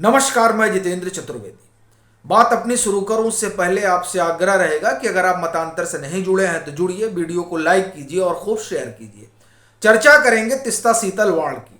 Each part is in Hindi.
नमस्कार, मैं जितेंद्र चतुर्वेदी। बात अपनी शुरू करूं उससे पहले आपसे आग्रह रहेगा कि अगर आप मतांतर से नहीं जुड़े हैं तो जुड़िए, वीडियो को लाइक कीजिए और खूब शेयर कीजिए। चर्चा करेंगे तीस्ता सीतल वाड़ की।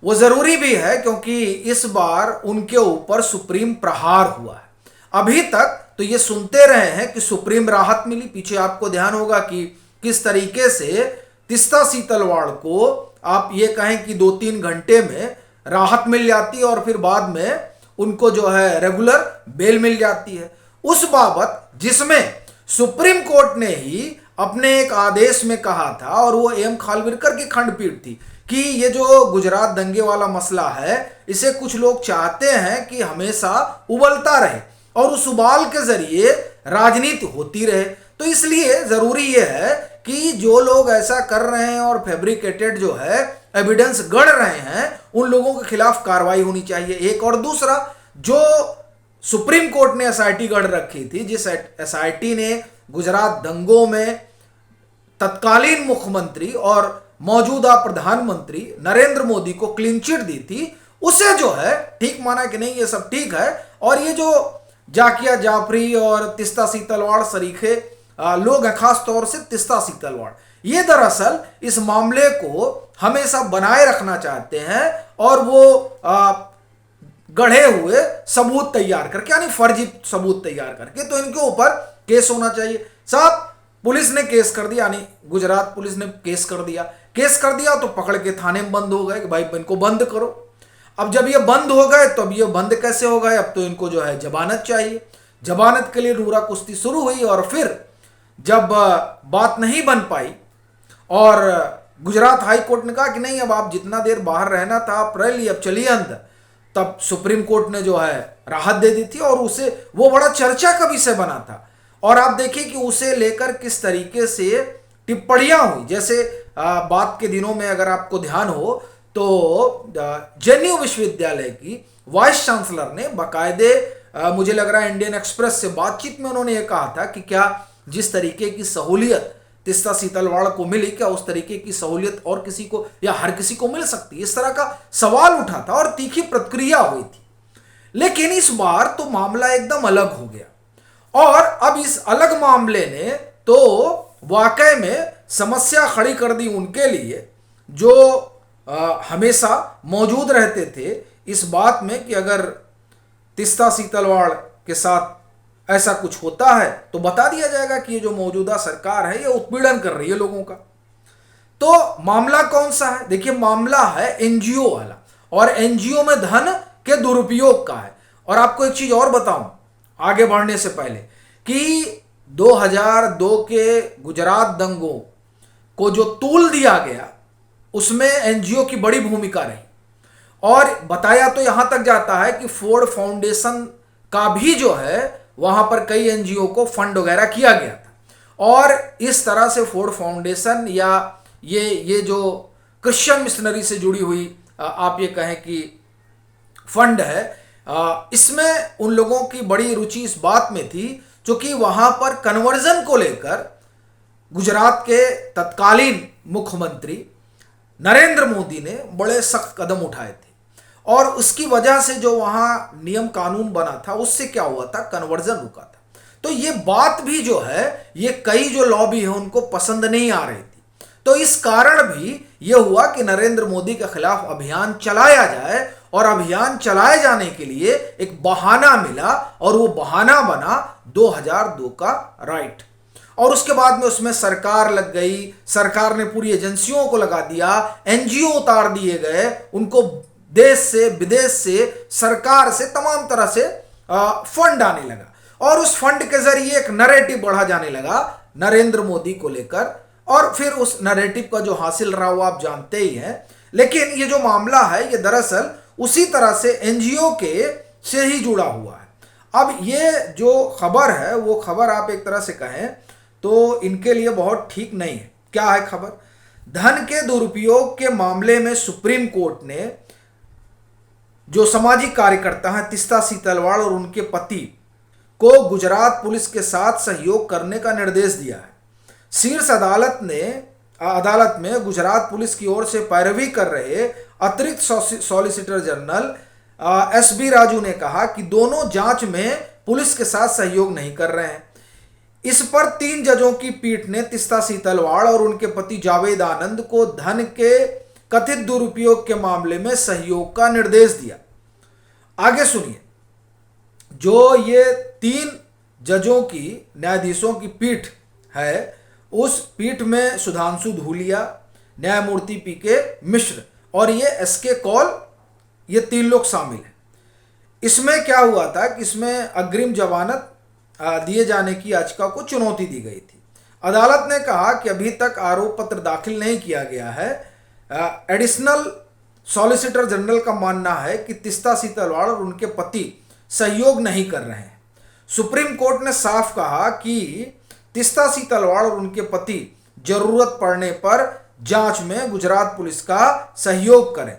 वो जरूरी भी है क्योंकि इस बार उनके ऊपर सुप्रीम प्रहार हुआ है। अभी तक तो ये सुनते रहे हैं कि सुप्रीम राहत मिली। पीछे आपको ध्यान होगा कि किस तरीके से तीस्ता सीतल वाड़ को आप ये कहें कि 2-3 घंटे में राहत मिल जाती है और फिर बाद में उनको जो है रेगुलर बेल मिल जाती है। उस बाबत जिसमें सुप्रीम कोर्ट ने ही अपने एक आदेश में कहा था, और वो एम खानविलकर की खंडपीठ थी, कि ये जो गुजरात दंगे वाला मसला है इसे कुछ लोग चाहते हैं कि हमेशा उबलता रहे और उस उबाल के जरिए राजनीति होती रहे। तो इसलिए जरूरी यह है कि जो लोग ऐसा कर रहे हैं और फैब्रिकेटेड जो है एविडेंस गढ़ रहे हैं, उन लोगों के खिलाफ कार्रवाई होनी चाहिए। एक और दूसरा, जो सुप्रीम कोर्ट ने एसआईटी गढ़ रखी थी, जिस एसआईटी ने गुजरात दंगों में तत्कालीन मुख्यमंत्री और मौजूदा प्रधानमंत्री नरेंद्र मोदी को क्लीन चिट दी थी, उसे जो है ठीक माना कि नहीं ये सब ठीक है। और ये जो जाकिया जाफरी और तीस्ता सीतल वाड़ सरीखे लोग हैं, खास तौर से तीस्ता सीतल वाड़, ये दरअसल इस मामले को हमेशा बनाए रखना चाहते हैं और वो गढ़े हुए सबूत तैयार करके, यानी फर्जी सबूत तैयार करके, तो इनके ऊपर केस होना चाहिए। साहब, पुलिस ने केस कर दिया, यानी गुजरात पुलिस ने केस कर दिया तो पकड़ के थाने में बंद हो गए कि भाई इनको बंद करो। अब जब ये बंद हो गए तो अब ये बंद कैसे हो गए? अब तो इनको जो है जमानत चाहिए। जमानत के लिए नूरा कुश्ती शुरू हुई और फिर जब बात नहीं बन पाई और गुजरात हाई कोर्ट ने कहा कि नहीं, अब आप जितना देर बाहर रहना था आप रह लिए, अब चलिए अंदर, तब सुप्रीम कोर्ट ने जो है राहत दे दी थी और उसे वो बड़ा चर्चा का विषय बना था। और आप देखिए कि उसे लेकर किस तरीके से टिप्पणियां हुई। जैसे बात के दिनों में अगर आपको ध्यान हो तो जेएनयू विश्वविद्यालय की वाइस चांसलर ने बाकायदे, मुझे लग रहा है इंडियन एक्सप्रेस से बातचीत में उन्होंने ये कहा था कि क्या जिस तरीके की सहूलियत तीस्ता सीतल वाड़ को मिली, क्या उस तरीके की सहूलियत और किसी को या हर किसी को मिल सकती है? इस तरह का सवाल उठा था और तीखी प्रतिक्रिया हुई थी। लेकिन इस बार तो मामला एकदम अलग हो गया और अब इस अलग मामले ने तो वाकई में समस्या खड़ी कर दी उनके लिए जो हमेशा मौजूद रहते थे इस बात में कि अगर तीस्ता सीतल वाड़ के साथ ऐसा कुछ होता है तो बता दिया जाएगा कि ये जो मौजूदा सरकार है ये उत्पीड़न कर रही है लोगों का। तो मामला कौन सा है? देखिए, मामला है एनजीओ वाला और एनजीओ में धन के दुरुपयोग का है। और आपको एक चीज और बताऊं आगे बढ़ने से पहले कि 2002 के गुजरात दंगों को जो तूल दिया गया उसमें एनजीओ की बड़ी भूमिका रही। और बताया तो यहां तक जाता है कि फोर्ड फाउंडेशन का भी जो है वहां पर कई एनजीओ को फंड वगैरह किया गया था। और इस तरह से फोर्ड फाउंडेशन या ये जो क्रिश्चियन मिशनरी से जुड़ी हुई आप ये कहें कि फंड है, इसमें उन लोगों की बड़ी रुचि इस बात में थी क्योंकि वहां पर कन्वर्जन को लेकर गुजरात के तत्कालीन मुख्यमंत्री नरेंद्र मोदी ने बड़े सख्त कदम उठाए थे। और उसकी वजह से जो वहां नियम कानून बना था उससे क्या हुआ था, कन्वर्जन रुका था। तो ये बात भी जो है ये कई जो लॉबी है उनको पसंद नहीं आ रही थी। तो इस कारण भी ये हुआ कि नरेंद्र मोदी के खिलाफ अभियान चलाया जाए और अभियान चलाए जाने के लिए एक बहाना मिला और वो बहाना बना 2002 का राइट। और उसके बाद में उसमें सरकार लग गई, सरकार ने पूरी एजेंसियों को लगा दिया, एनजीओ उतार दिए गए, उनको देश से विदेश से सरकार से तमाम तरह से फंड आने लगा और उस फंड के जरिए एक नैरेटिव बढ़ा जाने लगा नरेंद्र मोदी को लेकर। और फिर उस नैरेटिव का जो हासिल रहा वो आप जानते ही हैं। लेकिन ये जो मामला है ये दरअसल उसी तरह से एनजीओ के से ही जुड़ा हुआ है। अब ये जो खबर है वो खबर आप एक तरह से कहें तो इनके लिए बहुत ठीक नहीं है। क्या है खबर? धन के दुरुपयोग के मामले में सुप्रीम कोर्ट ने जो सामाजिक कार्यकर्ता हैं तीस्ता सीतल वाड़ और उनके पति को गुजरात पुलिस के साथ सहयोग करने का निर्देश दिया है। शीर्ष अदालत में गुजरात पुलिस की ओर से पैरवी कर रहे अतिरिक्त सॉलिसिटर जनरल एसबी राजू ने कहा कि दोनों जांच में पुलिस के साथ सहयोग नहीं कर रहे हैं। इस पर 3 जजों की पीठ ने तीस्ता सीतलवाड़ और उनके पति जावेद आनंद को धन के कथित दुरुपयोग के मामले में सहयोग का निर्देश दिया। आगे सुनिए, जो ये 3 जजों की न्यायाधीशों की पीठ है, उस पीठ में सुधांशु धूलिया, न्यायमूर्ति पीके मिश्र और ये एसके कौल, ये 3 लोग शामिल हैं। इसमें क्या हुआ था कि इसमें अग्रिम जमानत दिए जाने की याचिका को चुनौती दी गई थी। अदालत ने कहा कि अभी तक आरोप पत्र दाखिल नहीं किया गया है। एडिशनल सॉलिसिटर जनरल का मानना है कि तीस्ता सीतलवाड़ और उनके पति सहयोग नहीं कर रहे हैं। सुप्रीम कोर्ट ने साफ कहा कि तीस्ता सीतलवाड़ और उनके पति जरूरत पड़ने पर जांच में गुजरात पुलिस का सहयोग करें।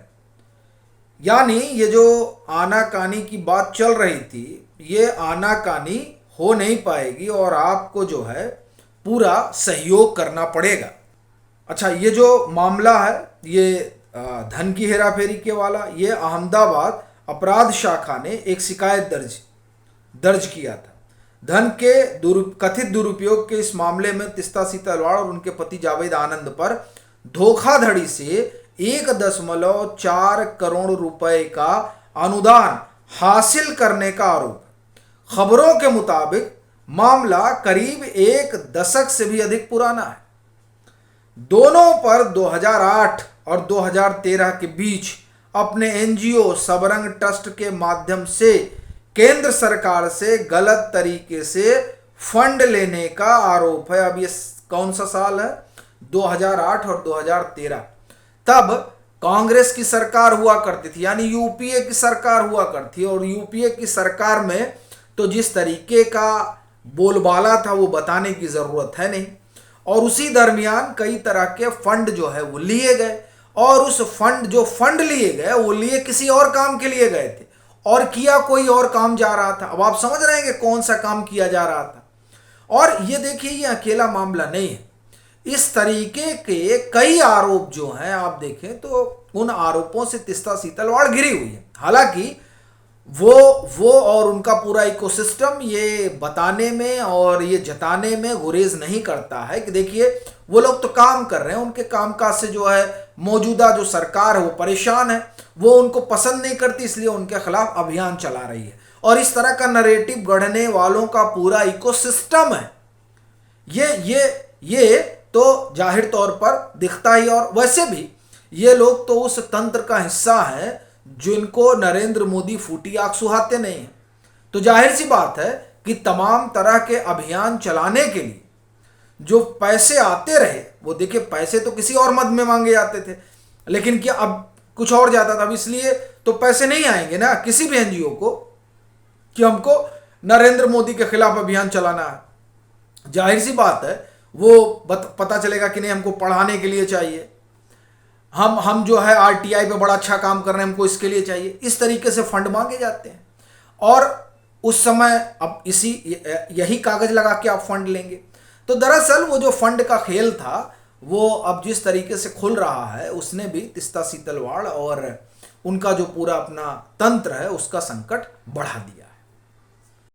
यानी ये जो आनाकानी की बात चल रही थी, ये आनाकानी हो नहीं पाएगी और आपको जो है पूरा सहयोग करना पड़ेगा। अच्छा, ये जो मामला है ये धन की हेराफेरी के वाला, ये अहमदाबाद अपराध शाखा ने एक शिकायत दर्ज किया था। धन के कथित दुरुपयोग के इस मामले में तीस्ता सीतलवाड़ और उनके पति जावेद आनंद पर धोखाधड़ी से 1.4 करोड़ रुपए का अनुदान हासिल करने का आरोप। खबरों के मुताबिक मामला करीब 1 दशक से भी अधिक पुराना है। दोनों पर 2008 और 2013 के बीच अपने एनजीओ सबरंग ट्रस्ट के माध्यम से केंद्र सरकार से गलत तरीके से फंड लेने का आरोप है। अब ये कौन सा साल है? 2008 और 2013। तब कांग्रेस की सरकार हुआ करती थी, यानी यूपीए की सरकार हुआ करती है। और यूपीए की सरकार में तो जिस तरीके का बोलबाला था वो बताने की जरूरत है नहीं। और उसी दरमियान कई तरह के फंड जो है वो लिए गए, और उस फंड लिए गए वो लिए किसी और काम के लिए गए थे और किया कोई और काम जा रहा था। अब आप समझ रहे हैं कि कौन सा काम किया जा रहा था। और ये देखिए, ये अकेला मामला नहीं है। इस तरीके के कई आरोप जो हैं, आप देखें तो उन आरोपों से तीस्ता सीतलवाड़ घिरी हुई है। हालांकि वो और उनका पूरा इकोसिस्टम ये बताने में और ये जताने में गुरेज नहीं करता है कि देखिए वो लोग तो काम कर रहे हैं, उनके कामकाज से जो है मौजूदा जो सरकार है वो परेशान है, वो उनको पसंद नहीं करती, इसलिए उनके खिलाफ अभियान चला रही है। और इस तरह का नरेटिव गढ़ने वालों का पूरा इकोसिस्टम है। ये तो जाहिर तौर पर दिखता ही। और वैसे भी ये लोग तो उस तंत्र का हिस्सा है जिनको नरेंद्र मोदी फूटी आंख सुहाते नहीं हैं। तो जाहिर सी बात है कि तमाम तरह के अभियान चलाने के लिए जो पैसे आते रहे, वो देखिए पैसे तो किसी और मद में मांगे जाते थे, लेकिन क्या अब कुछ और जाता था। अब इसलिए तो पैसे नहीं आएंगे ना किसी भी एनजीओ को कि हमको नरेंद्र मोदी के खिलाफ अभियान चलाना है। जाहिर सी बात है वो पता चलेगा कि नहीं, हमको पढ़ाने के लिए चाहिए, हम जो है आरटीआई पे बड़ा अच्छा काम कर रहे हैं, हमको इसके लिए चाहिए। इस तरीके से फंड मांगे जाते हैं। और उस समय अब यही कागज लगा के आप फंड लेंगे। तो दरअसल वो जो फंड का खेल था वो अब जिस तरीके से खुल रहा है, उसने भी तीस्ता सीतलवाड़ और उनका जो पूरा अपना तंत्र है उसका संकट बढ़ा दिया।